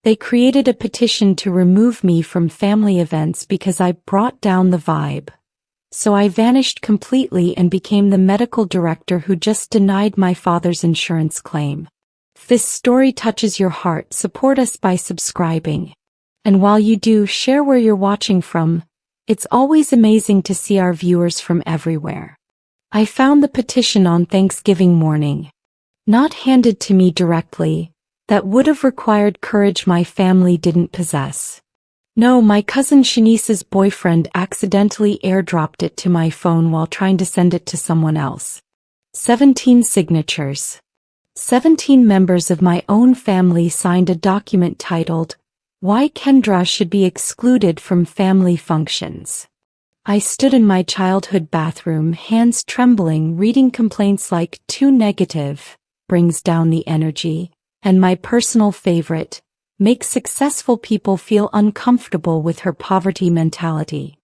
They created a petition to remove me from family events because I brought down the vibe. So I vanished completely and became the medical director who just denied my father's insurance claim. If this story touches your heart, support us by subscribing. And while you do, share where you're watching from. It's always amazing to see our viewers from everywhere. I found the petition on Thanksgiving morning. Not handed to me directly. That would have required courage my family didn't possess. No, my cousin Shanice's boyfriend accidentally airdropped it to my phone while trying to send it to someone else. 17 signatures. 17 members of my own family signed a document titled, "Why Kendra Should Be Excluded from Family Functions." I stood in my childhood bathroom, hands trembling, reading complaints like "too negative, brings down the energy," and my personal favorite, "makes successful people feel uncomfortable with her poverty mentality."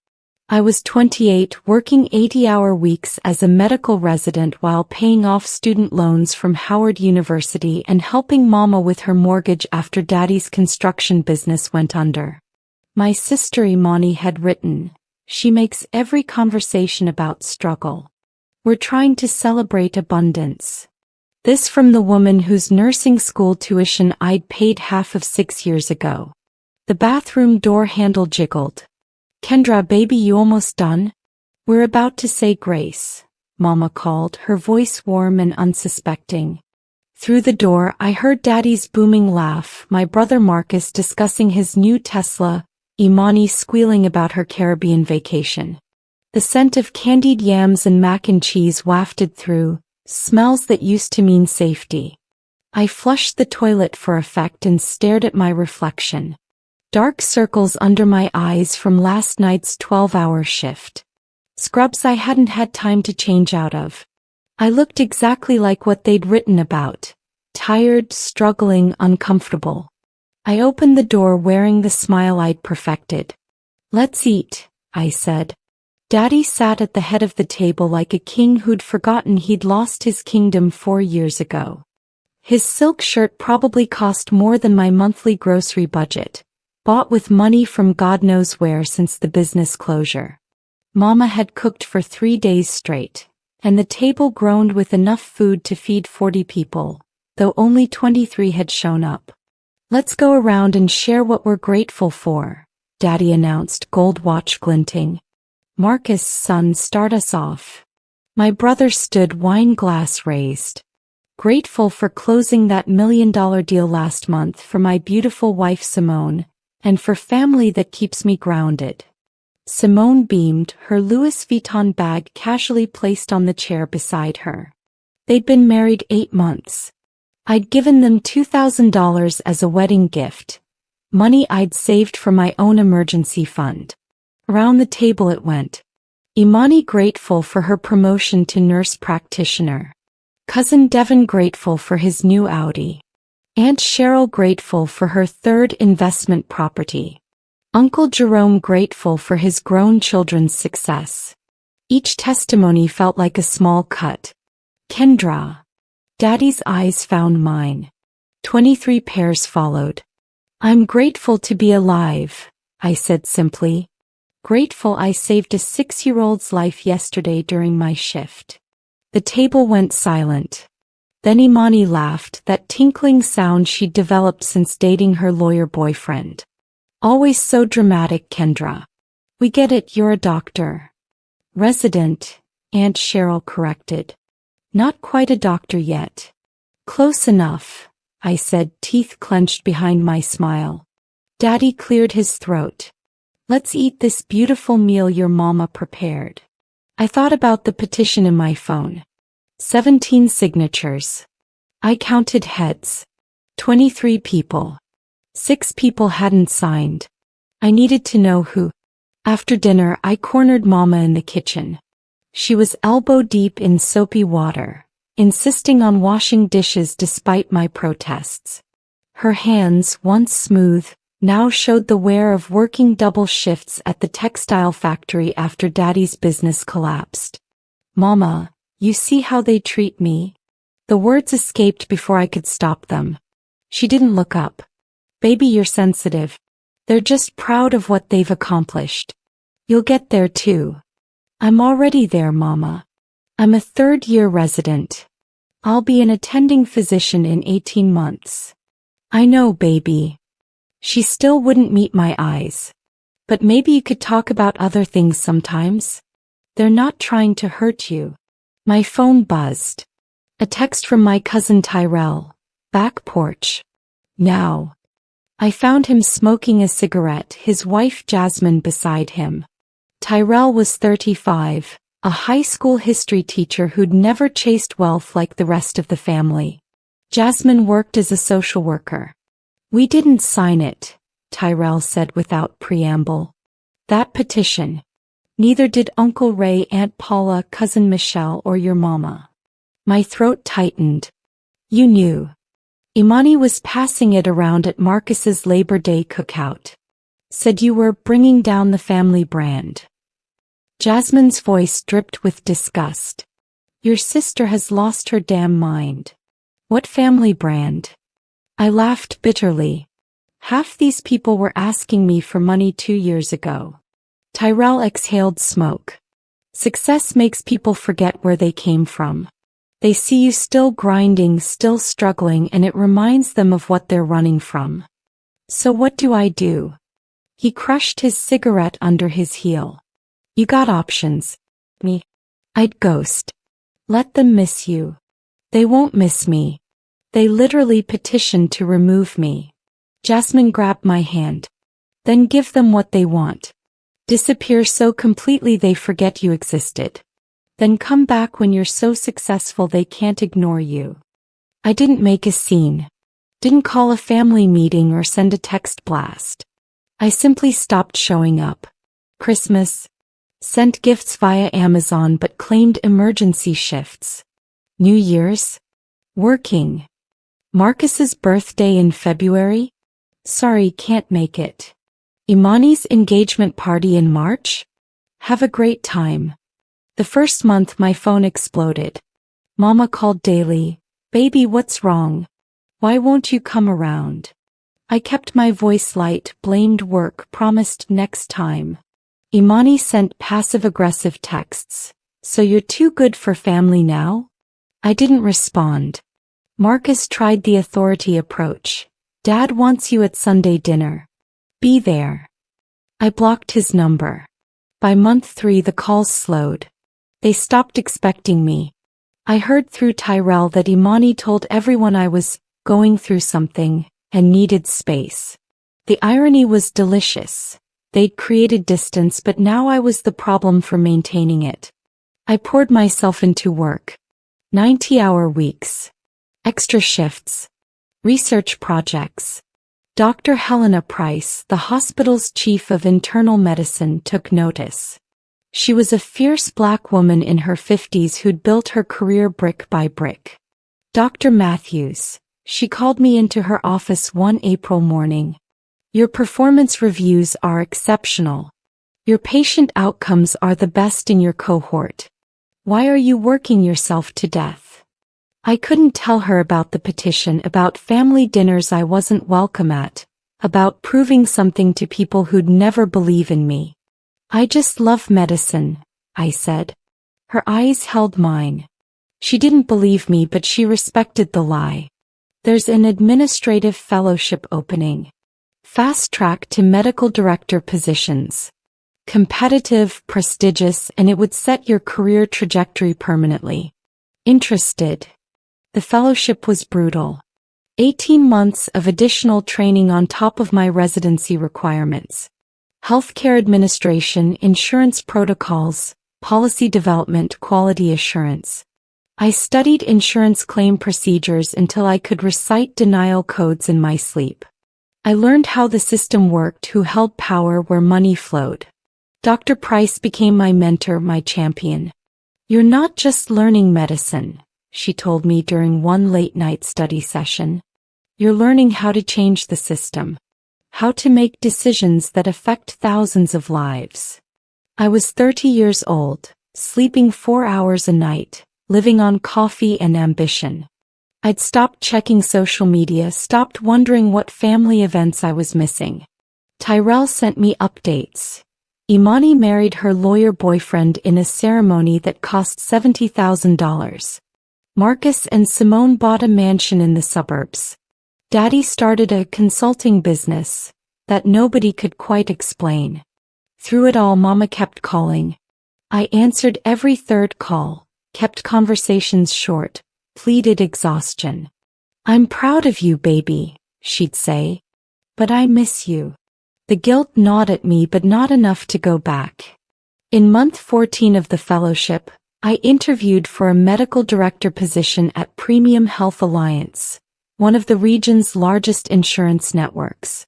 I was 28, working 80-hour weeks as a medical resident while paying off student loans from Howard University and helping Mama with her mortgage after Daddy's construction business went under. My sister Imani had written, "She makes every conversation about struggle. We're trying to celebrate abundance." This from the woman whose nursing school tuition I'd paid half of 6 years ago. The bathroom door handle jiggled. "Kendra, baby, you almost done? We're about to say grace," Mama called, her voice warm and unsuspecting. Through the door, I heard Daddy's booming laugh, my brother Marcus discussing his new Tesla, Imani squealing about her Caribbean vacation. The scent of candied yams and mac and cheese wafted through, smells that used to mean safety. I flushed the toilet for effect and stared at my reflection. Dark circles under my eyes from last night's 12-hour shift. Scrubs I hadn't had time to change out of. I looked exactly like what they'd written about. Tired, struggling, uncomfortable. I opened the door wearing the smile I'd perfected. "Let's eat," I said. Daddy sat at the head of the table like a king who'd forgotten he'd lost his kingdom 4 years ago. His silk shirt probably cost more than my monthly grocery budget, bought with money from God knows where since the business closure. Mama had cooked for 3 days straight, and the table groaned with enough food to feed 40 people, though only 23 had shown up. "Let's go around and share what we're grateful for," Daddy announced, gold watch glinting. "Marcus, son, start us off." My brother stood, wine glass raised. "Grateful for closing that $1 million deal last month, for my beautiful wife Simone, and for family that keeps me grounded." Simone beamed, her Louis Vuitton bag casually placed on the chair beside her. They'd been married 8 months. I'd given them $2,000 as a wedding gift, money I'd saved for my own emergency fund. Around the table it went. Imani grateful for her promotion to nurse practitioner. Cousin Devin grateful for his new Audi. Aunt Cheryl grateful for her 3rd investment property. Uncle Jerome grateful for his grown children's success. Each testimony felt like a small cut. "Kendra." Daddy's eyes found mine. 23 pairs followed. "I'm grateful to be alive," I said simply. Grateful I saved a 6-year-old's life yesterday during my shift. The table went silent. Then Imani laughed, that tinkling sound she'd developed since dating her lawyer boyfriend. "Always so dramatic, Kendra. We get it, you're a doctor." "Resident," Aunt Cheryl corrected. "Not quite a doctor yet." "Close enough," I said, teeth clenched behind my smile. Daddy cleared his throat. "Let's eat this beautiful meal your mama prepared." I thought about the petition in my phone. 17 signatures. I counted heads. 23 people. 6 people hadn't signed. I needed to know who. After dinner, I cornered Mama in the kitchen. She was elbow deep in soapy water, insisting on washing dishes despite my protests. Her hands, once smooth, now showed the wear of working double shifts at the textile factory after Daddy's business collapsed. "Mama, you see how they treat me?" The words escaped before I could stop them. She didn't look up. Baby, you're sensitive. They're just proud of what they've accomplished. You'll get there too. I'm already there, Mama. I'm a third-year resident. I'll be an attending physician in 18 months. I know, baby. She still wouldn't meet my eyes. But maybe you could talk about other things sometimes. They're not trying to hurt you. My phone buzzed. A text from my cousin Tyrell. Back porch. Now. I found him smoking a cigarette, his wife Jasmine beside him. Tyrell was 35, a high school history teacher who'd never chased wealth like the rest of the family. Jasmine worked as a social worker. We didn't sign it, Tyrell said without preamble. That petition. Neither did Uncle Ray, Aunt Paula, Cousin Michelle, or your mama. My throat tightened. You knew. Imani was passing it around at Marcus's Labor Day cookout. Said you were bringing down the family brand. Jasmine's voice dripped with disgust. Your sister has lost her damn mind. What family brand? I laughed bitterly. Half these people were asking me for money 2 years ago. Tyrell exhaled smoke. Success makes people forget where they came from. They see you still grinding, still struggling, and it reminds them of what they're running from. So what do I do? He crushed his cigarette under his heel. You got options. Me. I'd ghost. Let them miss you. They won't miss me. They literally petitioned to remove me. Jasmine grabbed my hand. Then give them what they want. Disappear so completely they forget you existed. Then come back when you're so successful they can't ignore you. I didn't make a scene. Didn't call a family meeting or send a text blast. I simply stopped showing up. Christmas. Sent gifts via Amazon but claimed emergency shifts. New Year's. Working. Marcus's birthday in February? Sorry, can't make it. Imani's engagement party in March? Have a great time. The first month my phone exploded. Mama called daily. Baby, what's wrong? Why won't you come around? I kept my voice light, blamed work, promised next time. Imani sent passive-aggressive texts. So you're too good for family now? I didn't respond. Marcus tried the authority approach. Dad wants you at Sunday dinner. Be there. I blocked his number. By month 3 the calls slowed. They stopped expecting me. I heard through Tyrell that Imani told everyone I was going through something and needed space. The irony was delicious. They'd created distance, but now I was the problem for maintaining it. I poured myself into work. 90-hour weeks. Extra shifts. Research projects. Dr. Helena Price, the hospital's chief of internal medicine, took notice. She was a fierce black woman in her 50s who'd built her career brick by brick. Dr. Matthews. She called me into her office one April morning. Your performance reviews are exceptional. Your patient outcomes are the best in your cohort. Why are you working yourself to death? I couldn't tell her about the petition, about family dinners I wasn't welcome at, about proving something to people who'd never believe in me. I just love medicine, I said. Her eyes held mine. She didn't believe me, but she respected the lie. There's an administrative fellowship opening. Fast track to medical director positions. Competitive, prestigious, and it would set your career trajectory permanently. Interested. The fellowship was brutal. 18 months of additional training on top of my residency requirements. Healthcare administration, insurance protocols, policy development, quality assurance. I studied insurance claim procedures until I could recite denial codes in my sleep. I learned how the system worked, who held power where money flowed. Dr. Price became my mentor, my champion. You're not just learning medicine, she told me during one late-night study session. You're learning how to change the system. How to make decisions that affect thousands of lives. I was 30 years old, sleeping 4 hours a night, living on coffee and ambition. I'd stopped checking social media, stopped wondering what family events I was missing. Tyrell sent me updates. Imani married her lawyer boyfriend in a ceremony that cost $70,000. Marcus and Simone bought a mansion in the suburbs. Daddy started a consulting business that nobody could quite explain. Through it all, Mama kept calling. I answered every third call, kept conversations short, pleaded exhaustion. "I'm proud of you, baby," she'd say. "But I miss you." The guilt gnawed at me, but not enough to go back. In month 14 of the fellowship, I interviewed for a medical director position at Premium Health Alliance, one of the region's largest insurance networks.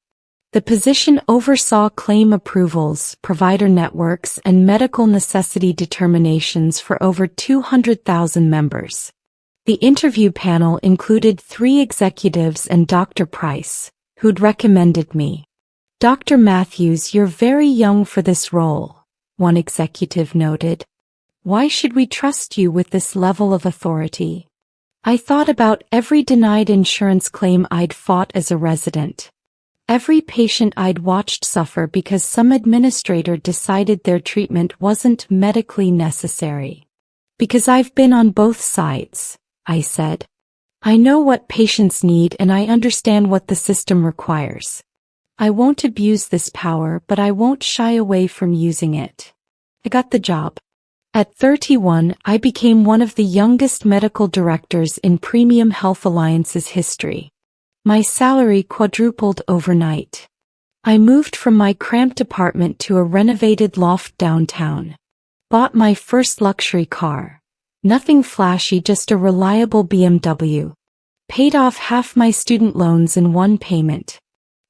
The position oversaw claim approvals, provider networks, and medical necessity determinations for over 200,000 members. The interview panel included 3 executives and Dr. Price, who'd recommended me. "Dr. Matthews, you're very young for this role," one executive noted. "Why should we trust you with this level of authority?" I thought about every denied insurance claim I'd fought as a resident. Every patient I'd watched suffer because some administrator decided their treatment wasn't medically necessary. "Because I've been on both sides," I said. "I know what patients need and I understand what the system requires. I won't abuse this power, but I won't shy away from using it." I got the job. At 31, I became one of the youngest medical directors in Premium Health Alliance's history. My salary quadrupled overnight. I moved from my cramped apartment to a renovated loft downtown. Bought my first luxury car. Nothing flashy, just a reliable BMW. Paid off half my student loans in one payment.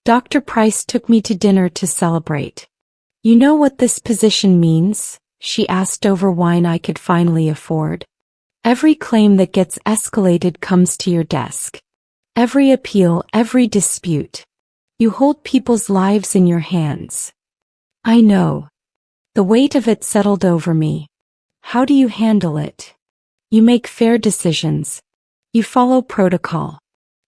Dr. Price took me to dinner to celebrate. "You know what this position means?" she asked over wine I could finally afford. "Every claim that gets escalated comes to your desk. Every appeal, every dispute. You hold people's lives in your hands." "I know." The weight of it settled over me. "How do you handle it?" "You make fair decisions. You follow protocol.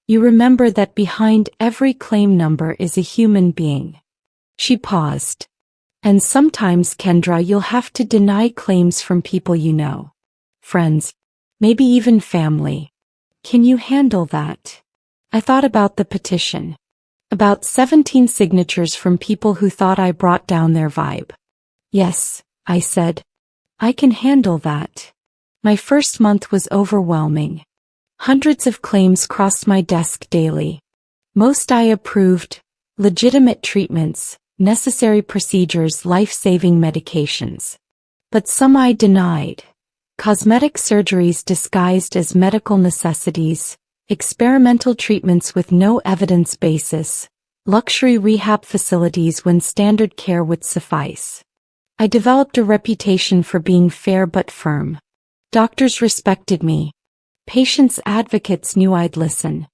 You remember that behind every claim number is a human being." She paused. "And sometimes, Kendra, you'll have to deny claims from people you know. Friends. Maybe even family. Can you handle that?" I thought about the petition. About 17 signatures from people who thought I brought down their vibe. "Yes," I said. "I can handle that." My first month was overwhelming. Hundreds of claims crossed my desk daily. Most I approved: legitimate treatments, necessary procedures, life-saving medications. But some I denied: cosmetic surgeries disguised as medical necessities, experimental treatments with no evidence basis, luxury rehab facilities when standard care would suffice. I developed a reputation for being fair but firm. Doctors respected me. Patients' advocates knew I'd listen.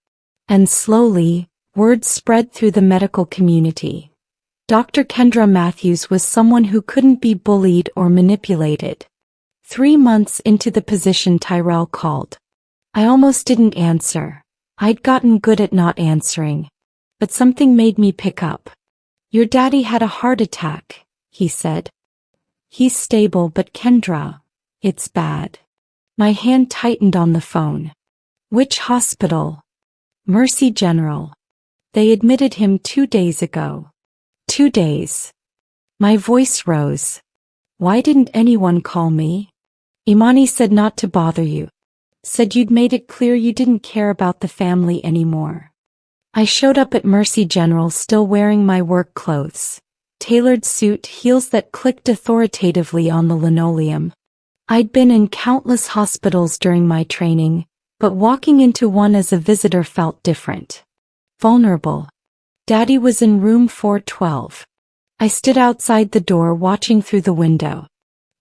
And slowly, word spread through the medical community. Dr. Kendra Matthews was someone who couldn't be bullied or manipulated. 3 months into the position, Tyrell called. I almost didn't answer. I'd gotten good at not answering. But something made me pick up. "Your daddy had a heart attack," he said. "He's stable, but Kendra, it's bad." My hand tightened on the phone. "Which hospital?" "Mercy General. They admitted him 2 days ago." 2 days. My voice rose. "Why didn't anyone call me?" "Imani said not to bother you. Said you'd made it clear you didn't care about the family anymore." I showed up at Mercy General still wearing my work clothes. Tailored suit, heels that clicked authoritatively on the linoleum. I'd been in countless hospitals during my training, but walking into one as a visitor felt different. Vulnerable. Daddy was in room 412. I stood outside the door watching through the window.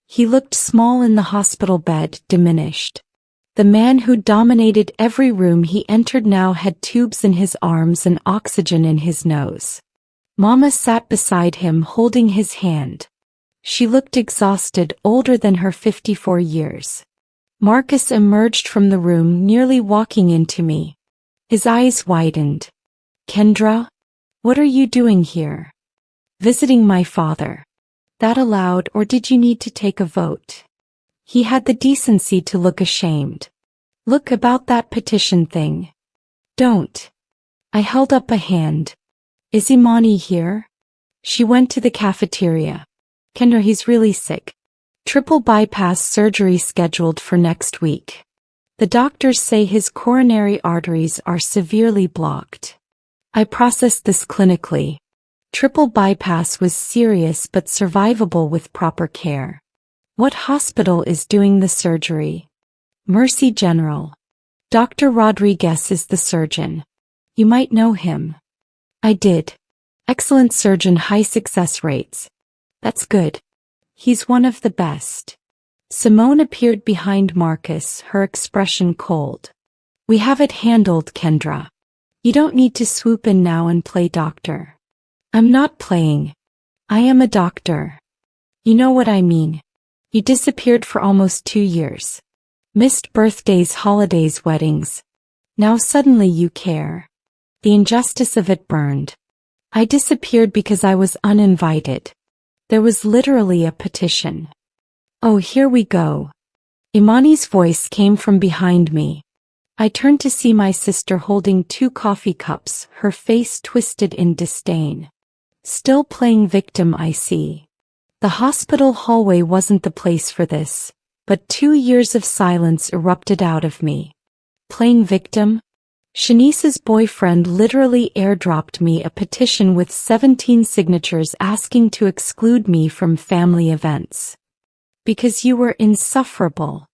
He looked small in the hospital bed, diminished. The man who dominated every room he entered now had tubes in his arms and oxygen in his nose. Mama sat beside him holding his hand. She looked exhausted, older than her 54 years. Marcus emerged from the room, nearly walking into me. His eyes widened. Kendra? What are you doing here? Visiting my father. That allowed, or did you need to take a vote? He had the decency to look ashamed. Look, about that petition thing. Don't. I held up a hand. Is Imani here? She went to the cafeteria. Kendra, he's really sick. Triple bypass surgery scheduled for next week. The doctors say his coronary arteries are severely blocked. I processed this clinically. Triple bypass was serious but survivable with proper care. What hospital is doing the surgery? Mercy General. Dr. Rodriguez is the surgeon. You might know him. I did. Excellent surgeon, high success rates. That's good. He's one of the best. Simone appeared behind Marcus, her expression cold. We have it handled, Kendra. You don't need to swoop in now and play doctor. I'm not playing. I am a doctor. You know what I mean. You disappeared for almost 2 years. Missed birthdays, holidays, weddings. Now suddenly you care. The injustice of it burned. I disappeared because I was uninvited. There was literally a petition. Oh, here we go. Imani's voice came from behind me. I turned to see my sister holding 2 coffee cups, her face twisted in disdain. Still playing victim, I see. The hospital hallway wasn't the place for this, but 2 years of silence erupted out of me. Playing victim? Shanice's boyfriend literally airdropped me a petition with 17 signatures asking to exclude me from family events. Because you were insufferable.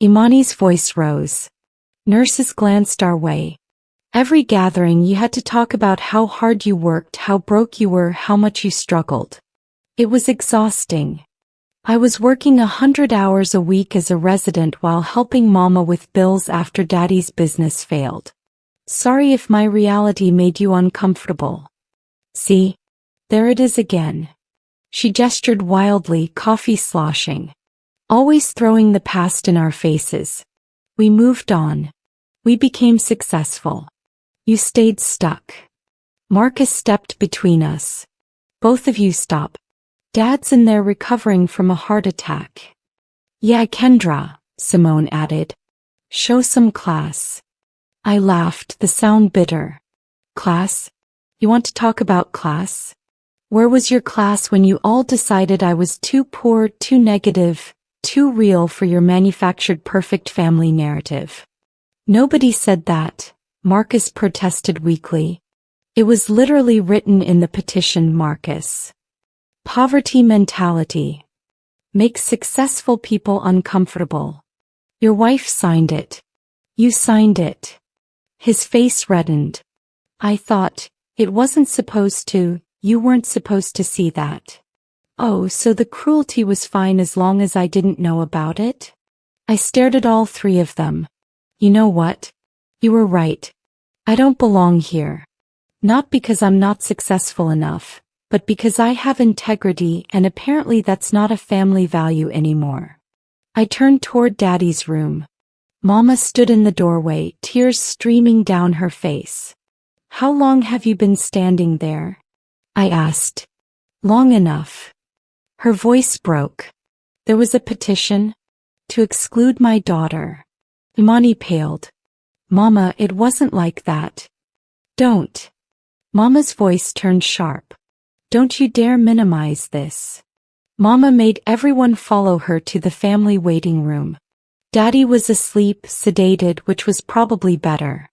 Imani's voice rose. Nurses glanced our way. Every gathering you had to talk about how hard you worked, how broke you were, how much you struggled. It was exhausting. I was working 100 hours a week as a resident while helping Mama with bills after Daddy's business failed. Sorry if my reality made you uncomfortable. See? There it is again. She gestured wildly, coffee sloshing. Always throwing the past in our faces. We moved on. We became successful. You stayed stuck. Marcus stepped between us. Both of you stop. Dad's in there recovering from a heart attack. Yeah, Kendra, Simone added. Show some class. I laughed, the sound bitter. Class? You want to talk about class? Where was your class when you all decided I was too poor, too negative, too real for your manufactured perfect family narrative? Nobody said that, Marcus protested weakly. It was literally written in the petition, Marcus. Poverty mentality. Makes successful people uncomfortable. Your wife signed it. You signed it. His face reddened. I thought, it wasn't supposed to, you weren't supposed to see that. Oh, so the cruelty was fine as long as I didn't know about it? I stared at all 3 of them. You know what? You were right. I don't belong here. Not because I'm not successful enough, but because I have integrity, and apparently that's not a family value anymore. I turned toward Daddy's room. Mama stood in the doorway, tears streaming down her face. How long have you been standing there? I asked. Long enough. Her voice broke. There was a petition to exclude my daughter. Imani paled. Mama, it wasn't like that. Don't. Mama's voice turned sharp. Don't you dare minimize this. Mama made everyone follow her to the family waiting room. Daddy was asleep, sedated, which was probably better.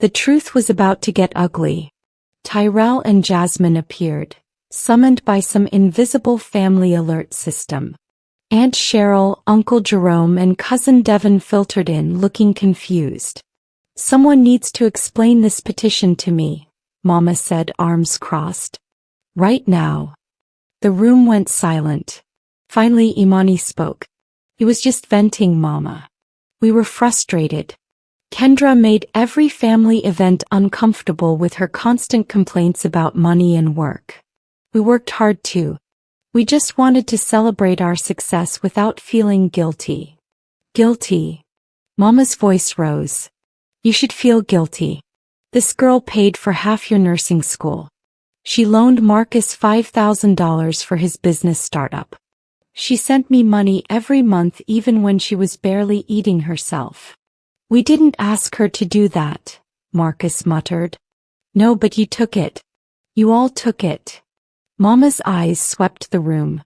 The truth was about to get ugly. Tyrell and Jasmine appeared, summoned by some invisible family alert system. Aunt Cheryl, Uncle Jerome, and Cousin Devon filtered in, looking confused. Someone needs to explain this petition to me, Mama said, arms crossed. Right now. The room went silent. Finally, Imani spoke. He was just venting, Mama. We were frustrated. Kendra made every family event uncomfortable with her constant complaints about money and work. We worked hard too. We just wanted to celebrate our success without feeling guilty. Guilty. Mama's voice rose. You should feel guilty. This girl paid for half your nursing school. She loaned Marcus $5,000 for his business startup. She sent me money every month even when she was barely eating herself. We didn't ask her to do that, Marcus muttered. No, but you took it. You all took it. Mama's eyes swept the room.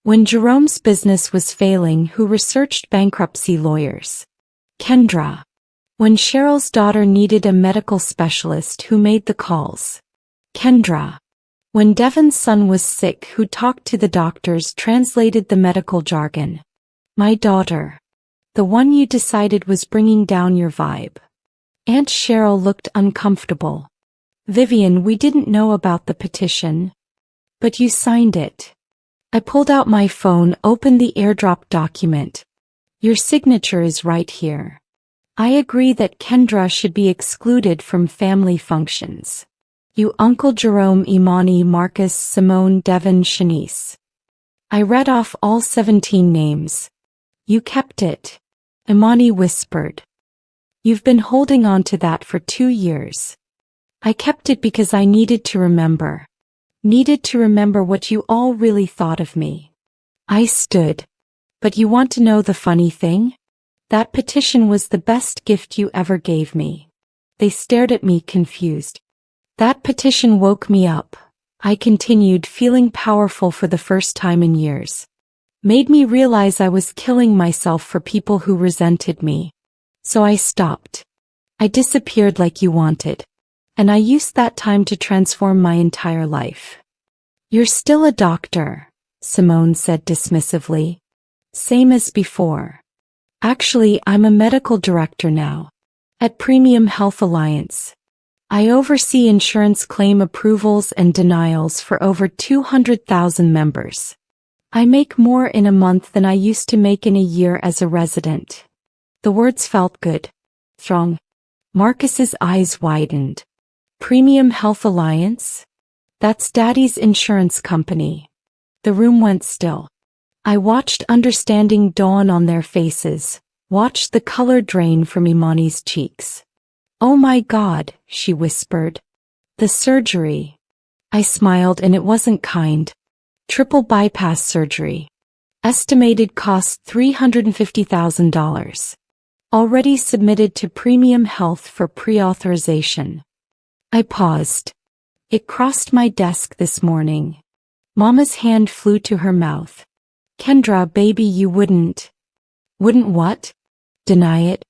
When Jerome's business was failing, who researched bankruptcy lawyers? Kendra. When Cheryl's daughter needed a medical specialist, who made the calls? Kendra. When Devon's son was sick, who talked to the doctors, translated the medical jargon? My daughter. The one you decided was bringing down your vibe. Aunt Cheryl looked uncomfortable. Vivian, we didn't know about the petition. But you signed it. I pulled out my phone, opened the airdrop document. Your signature is right here. I agree that Kendra should be excluded from family functions. You, Uncle Jerome, Imani, Marcus, Simone, Devon, Shanice. I read off all 17 names. You kept it. Imani whispered. You've been holding on to that for 2 years. I kept it because I needed to remember. Needed to remember what you all really thought of me. I stood. But you want to know the funny thing? That petition was the best gift you ever gave me. They stared at me confused. That petition woke me up, I continued, feeling powerful for the first time in years. Made me realize I was killing myself for people who resented me. So I stopped. I disappeared like you wanted. And I used that time to transform my entire life. You're still a doctor, Simone said dismissively. Same as before. Actually, I'm a medical director now. At Premium Health Alliance. I oversee insurance claim approvals and denials for over 200,000 members. I make more in a month than I used to make in a year as a resident. The words felt good. Strong. Marcus's eyes widened. Premium Health Alliance? That's Daddy's insurance company. The room went still. I watched understanding dawn on their faces, watched the color drain from Imani's cheeks. Oh my God, she whispered. The surgery. I smiled, and it wasn't kind. Triple bypass surgery. Estimated cost $350,000. Already submitted to Premium Health for pre-authorization. I paused. It crossed my desk this morning. Mama's hand flew to her mouth. Kendra, baby, you wouldn't. Wouldn't what? Deny it?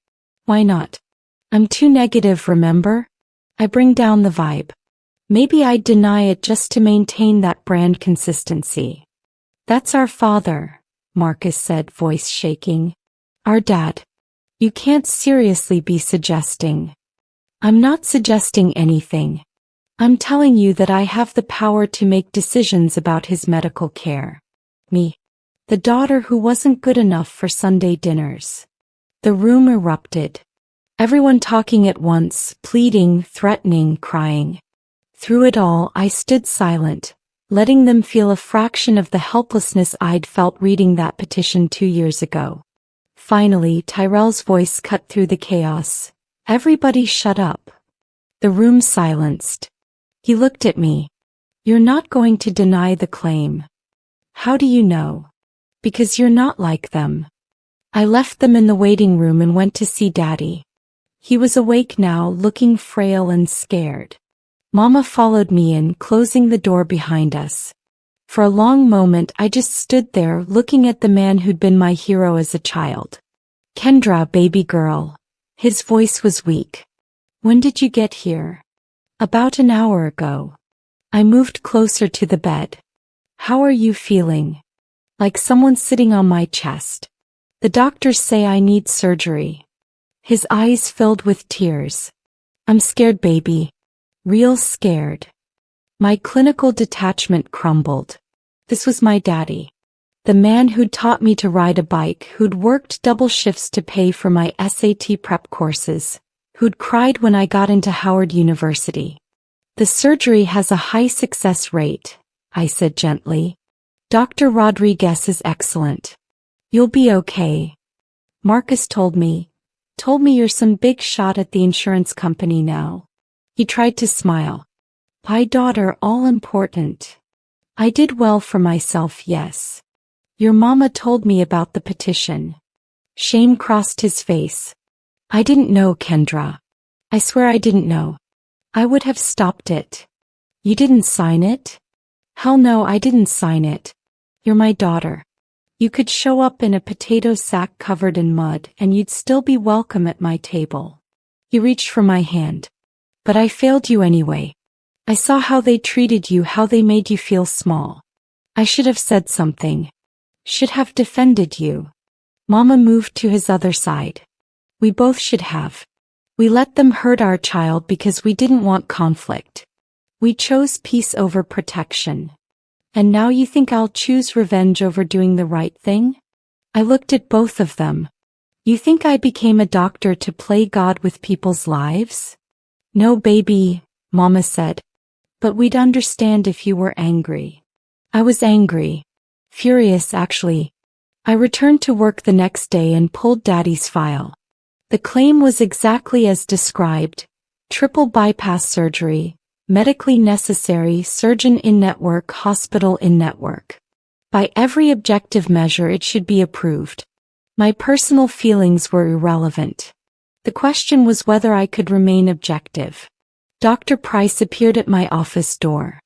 Why not? I'm too negative, remember? I bring down the vibe. Maybe I'd deny it just to maintain that brand consistency. That's our father, Marcus said, voice shaking. Our dad. You can't seriously be suggesting. I'm not suggesting anything. I'm telling you that I have the power to make decisions about his medical care. Me. The daughter who wasn't good enough for Sunday dinners. The room erupted. Everyone talking at once, pleading, threatening, crying. Through it all, I stood silent, letting them feel a fraction of the helplessness I'd felt reading that petition 2 years ago. Finally, Tyrell's voice cut through the chaos. Everybody shut up. The room silenced. He looked at me. You're not going to deny the claim. How do you know? Because you're not like them. I left them in the waiting room and went to see Daddy. He was awake now, looking frail and scared. Mama followed me in, closing the door behind us. For a long moment I just stood there, looking at the man who'd been my hero as a child. Kendra, baby girl. His voice was weak. When did you get here? About an hour ago. I moved closer to the bed. How are you feeling? Like someone sitting on my chest. The doctors say I need surgery. His eyes filled with tears. I'm scared, baby. Real scared. My clinical detachment crumbled. This was my daddy. The man who'd taught me to ride a bike, who'd worked double shifts to pay for my SAT prep courses, who'd cried when I got into Howard University. The surgery has a high success rate, I said gently. Dr. Rodriguez is excellent. You'll be okay. Marcus told me. Told me you're some big shot at the insurance company now. He tried to smile. My daughter, all important. I did well for myself, yes. Your mama told me about the petition. Shame crossed his face. I didn't know, Kendra. I swear I didn't know. I would have stopped it. You didn't sign it? Hell no, I didn't sign it. You're my daughter. You could show up in a potato sack covered in mud and you'd still be welcome at my table. He reached for my hand. But I failed you anyway. I saw how they treated you, how they made you feel small. I should have said something. Should have defended you. Mama moved to his other side. We both should have. We let them hurt our child because we didn't want conflict. We chose peace over protection. And now you think I'll choose revenge over doing the right thing? I looked at both of them. You think I became a doctor to play God with people's lives? No, baby, Mama said. But we'd understand if you were angry. I was angry. Furious, actually. I returned to work the next day and pulled Daddy's file. The claim was exactly as described. Triple bypass surgery. Medically necessary, surgeon in-network, hospital in-network. By every objective measure it should be approved. My personal feelings were irrelevant. The question was whether I could remain objective. Dr. Price appeared at my office door.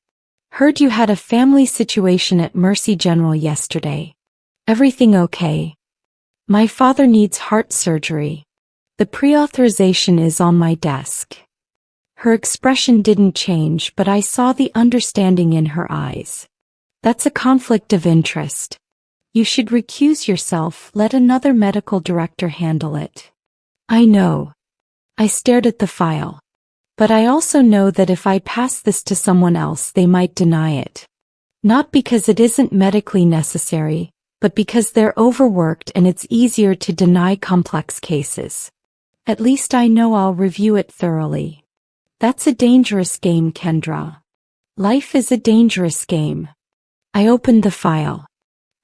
Heard you had a family situation at Mercy General yesterday. Everything okay? My father needs heart surgery. The pre-authorization is on my desk. Her expression didn't change, but I saw the understanding in her eyes. That's a conflict of interest. You should recuse yourself, let another medical director handle it. I know. I stared at the file. But I also know that if I pass this to someone else, they might deny it. Not because it isn't medically necessary, but because they're overworked and it's easier to deny complex cases. At least I know I'll review it thoroughly. That's a dangerous game, Kendra. Life is a dangerous game. I opened the file.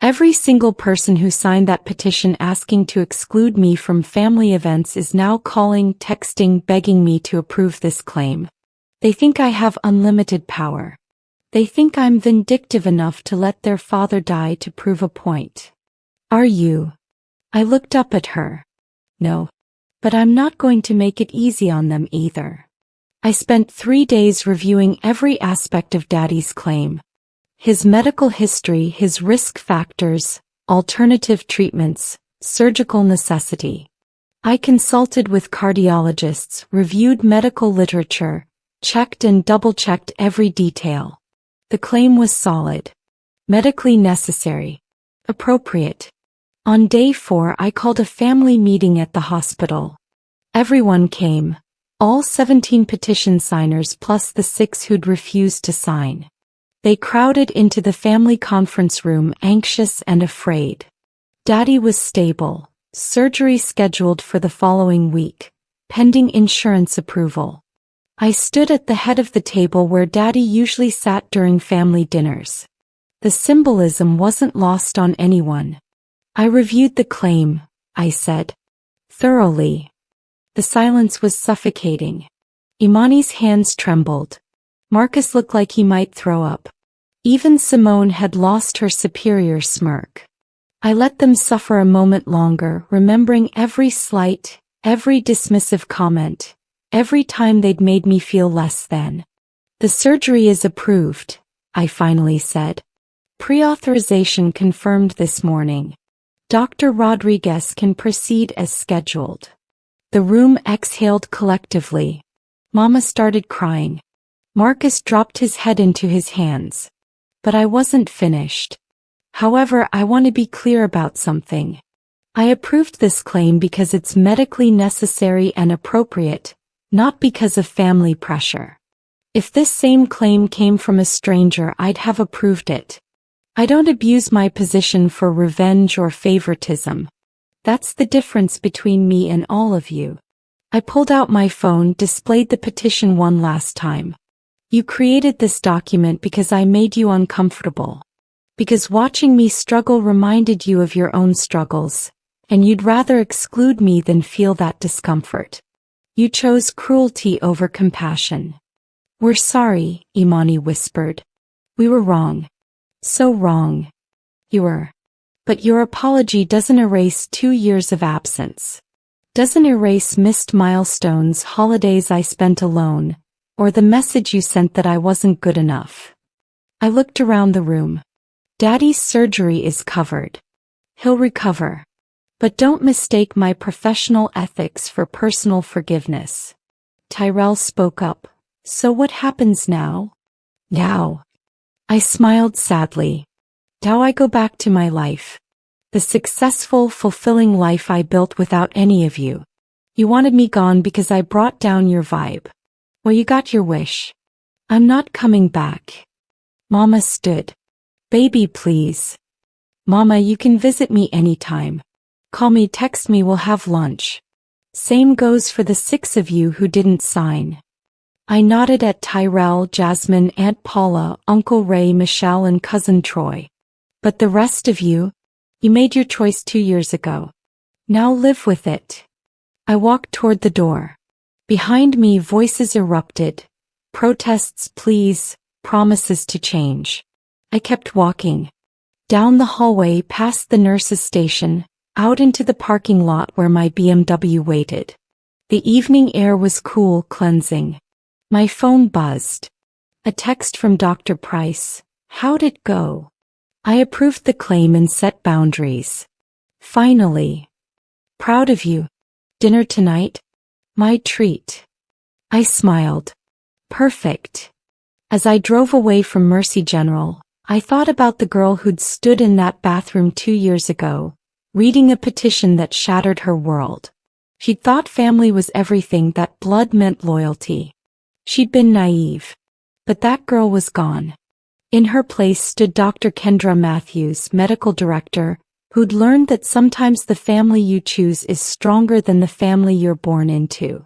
Every single person who signed that petition asking to exclude me from family events is now calling, texting, begging me to approve this claim. They think I have unlimited power. They think I'm vindictive enough to let their father die to prove a point. Are you? I looked up at her. No. But I'm not going to make it easy on them either. I spent 3 days reviewing every aspect of Daddy's claim. His medical history, his risk factors, alternative treatments, surgical necessity. I consulted with cardiologists, reviewed medical literature, checked and double-checked every detail. The claim was solid. Medically necessary. Appropriate. On day 4 I called a family meeting at the hospital. Everyone came. All 17 petition signers plus the 6 who'd refused to sign. They crowded into the family conference room anxious and afraid. Daddy was stable, surgery scheduled for the following week, pending insurance approval. I stood at the head of the table where Daddy usually sat during family dinners. The symbolism wasn't lost on anyone. I reviewed the claim, I said. Thoroughly. The silence was suffocating. Imani's hands trembled. Marcus looked like he might throw up. Even Simone had lost her superior smirk. I let them suffer a moment longer, remembering every slight, every dismissive comment, every time they'd made me feel less than. The surgery is approved, I finally said. Pre-authorization confirmed this morning. Dr. Rodriguez can proceed as scheduled. The room exhaled collectively. Mama started crying. Marcus dropped his head into his hands. But I wasn't finished. However, I want to be clear about something. I approved this claim because it's medically necessary and appropriate, not because of family pressure. If this same claim came from a stranger, I'd have approved it. I don't abuse my position for revenge or favoritism. That's the difference between me and all of you. I pulled out my phone, displayed the petition one last time. You created this document because I made you uncomfortable. Because watching me struggle reminded you of your own struggles. And you'd rather exclude me than feel that discomfort. You chose cruelty over compassion. We're sorry, Imani whispered. We were wrong. So wrong. You were. But your apology doesn't erase 2 years of absence. Doesn't erase missed milestones, holidays I spent alone, or the message you sent that I wasn't good enough. I looked around the room. Daddy's surgery is covered. He'll recover. But don't mistake my professional ethics for personal forgiveness. Tyrell spoke up. So what happens now? Now. I smiled sadly. Now I go back to my life. The successful, fulfilling life I built without any of you. You wanted me gone because I brought down your vibe. Well, you got your wish. I'm not coming back. Mama stood. Baby, please. Mama, you can visit me anytime. Call me, text me, we'll have lunch. Same goes for the 6 of you who didn't sign. I nodded at Tyrell, Jasmine, Aunt Paula, Uncle Ray, Michelle, and Cousin Troy. But the rest of you? You made your choice 2 years ago. Now live with it. I walked toward the door. Behind me, voices erupted. Protests, pleas, promises to change. I kept walking. Down the hallway, past the nurse's station, out into the parking lot where my BMW waited. The evening air was cool, cleansing. My phone buzzed. A text from Dr. Price. How'd it go? I approved the claim and set boundaries. Finally. Proud of you. Dinner tonight? My treat. I smiled. Perfect. As I drove away from Mercy General, I thought about the girl who'd stood in that bathroom 2 years ago, reading a petition that shattered her world. She'd thought family was everything, that blood meant loyalty. She'd been naive. But that girl was gone. In her place stood Dr. Kendra Matthews, medical director, who'd learned that sometimes the family you choose is stronger than the family you're born into.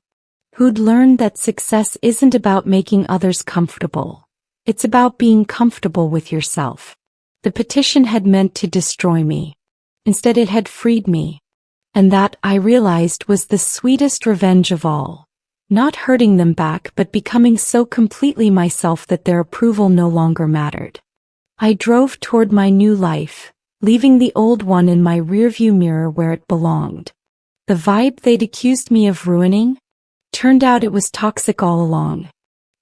Who'd learned that success isn't about making others comfortable. It's about being comfortable with yourself. The petition had meant to destroy me. Instead, it had freed me. And that, I realized, was the sweetest revenge of all. Not hurting them back, but becoming so completely myself that their approval no longer mattered. I drove toward my new life, leaving the old one in my rearview mirror where it belonged. The vibe they'd accused me of ruining? Turned out it was toxic all along.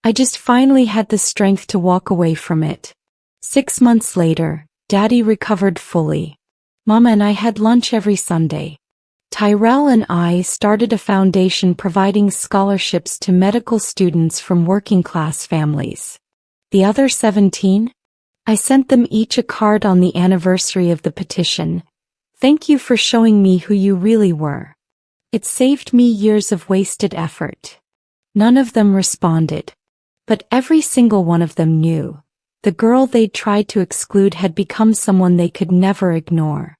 I just finally had the strength to walk away from it. 6 months later, Daddy recovered fully. Mama and I had lunch every Sunday. Tyrell and I started a foundation providing scholarships to medical students from working-class families. The other 17? I sent them each a card on the anniversary of the petition. Thank you for showing me who you really were. It saved me years of wasted effort. None of them responded. But every single one of them knew. The girl they'd tried to exclude had become someone they could never ignore.